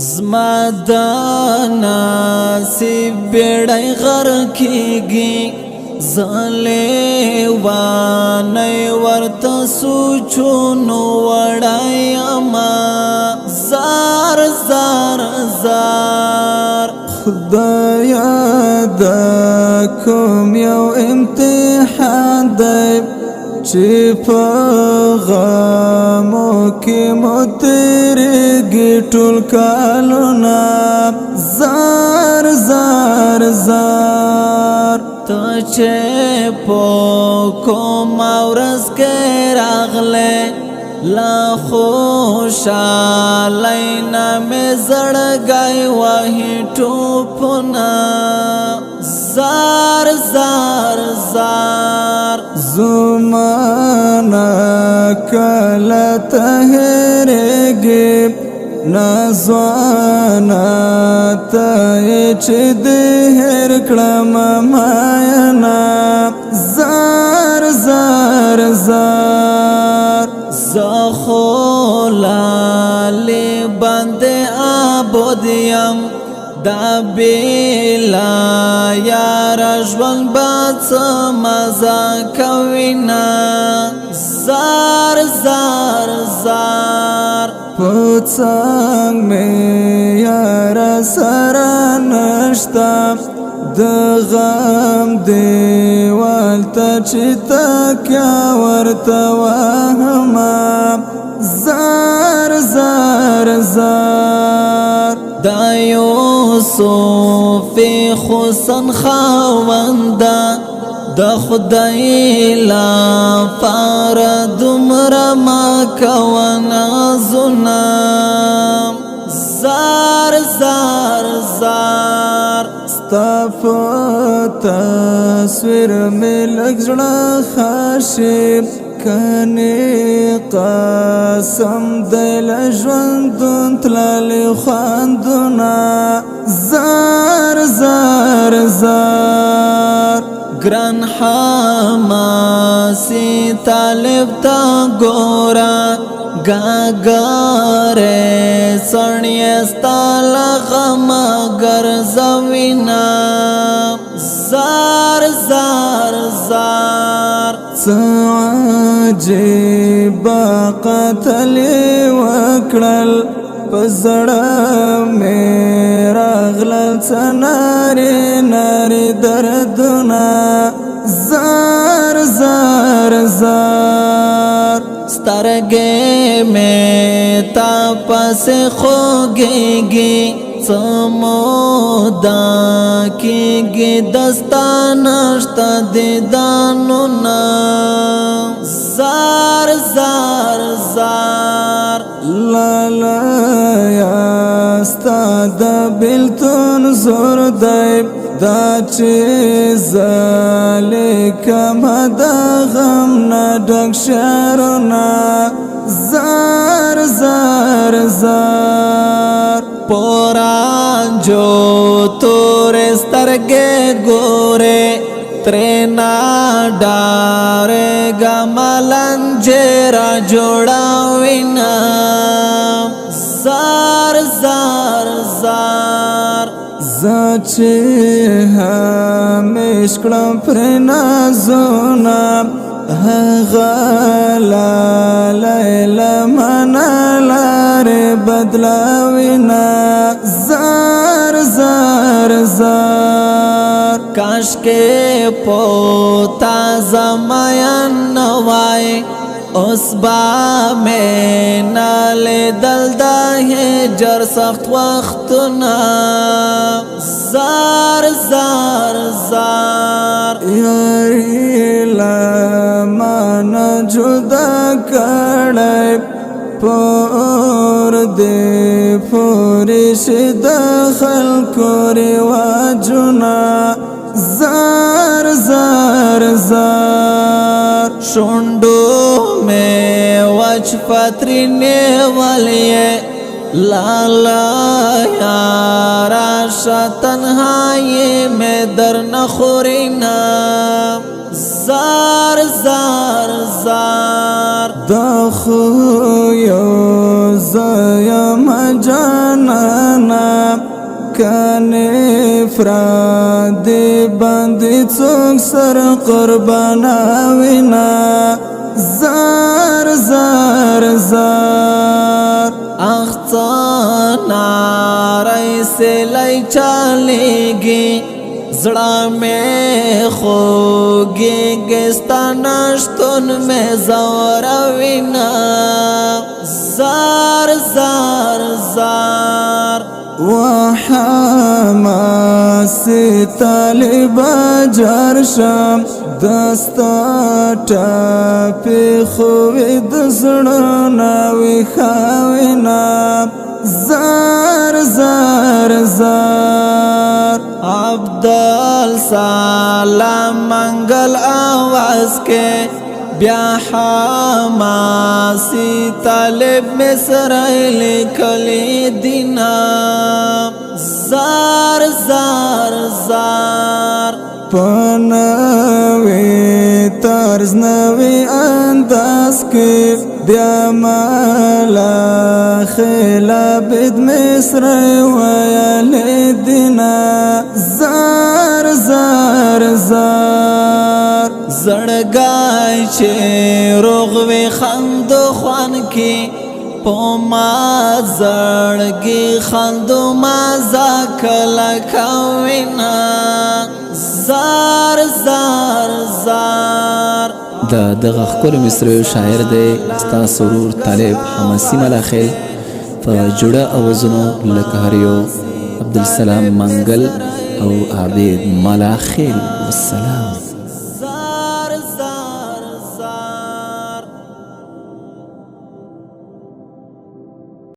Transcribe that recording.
زما د نصیب بیړۍ غر کیږي زلیوانۍ ورته سوچونو وړایم زار زار زار خدایا دا کوم یو امتحان دی چې په غمو کې مو تېرېږي ټول کالونه زار زار زار ته چې په کومه ورځ کې راغلې لا خوشحالۍ نه مې زړګی وهي ټوپونه زار زار زار زمانه کله ته هېرېږي نازوانا ته چې دې هېر کړم ماینا زار زار زار زه خو لالې باندې عبود یم دا بېلا یاره ژوند به څه مزه کوینه زار زار زار په څنګ مې یاره سره نشته د غم دیوال ته چې تکیه ورته وهمه زار زار زار دا یوسف حسن خاونده د خدای لپاره دومره ما کوه نازونه زار زار زار ستا په تصویر مې لږ زړه خاشي کني قسم دی له ژوندون تللي خواندونه زار زار زار ګران حماسي طالب ته ګوره گاگره سړیستا لغمه ګرځوینا زار زار زار څه عجیبه قتل وکړل په زړه مې راغلل څه نارې نارې دردونه زار زار زار سترګې مې تا پسې خوږېږي څه موده کېږي دستانه شته دیدانونه زار زار زار لالایا ستا د بېلتون زور دی دا چې زه لیکمه د غم نه ډک شعرونه زار زار زار پورانجو تورې سترګې ګورې ترېنا ډارېږه ملنجې را جوړوینه زار زار زار زه چې همیش کړم پرې نازونه هغه لالی له منه لارې بدلوینه زار زار زار کاشکې په تازه مین نه وای اوس به مې نه لیدل د هجر سخت وختونه زار زار زار یاري له مانه جدا کړی په اور دې پورې شي د خلکو رواجونه زار زار زار شونډو مې وچ پتري نیولې لالا یارا تنهایی مې در نه خورینا زار زار زار دا خو یو زایم جانان کنی فرادی باندی څوک سر قربانوینا زار زار زار اخڅانا رئیس لای چالیږي زړه مې خوږي ګستانه شتون مې زوروینا زار زار زار وحماسی طالبا جرشم دستا ټاپی خوی د زړه وی خاوینا زار زار زار عبدال سلام منگل آواز کے بیا حماسی طالب مصرائیل کلی دینا زار زار زار پنوی طرز نوی انداز کی بیا مالا خیلا بید مصر ویل دینا زار زار زار زړګای چې روغ وی خندو خوان کی پوما زړګي خندو ما زکل کوینا زار زار زار دغه ښکلی مصری شاعر دی ستا سرور طالب حماسي ملاخیل په جوړه اوازونو لکه هر یو عبدالسلام منګل او عابد ملاخیل والسلام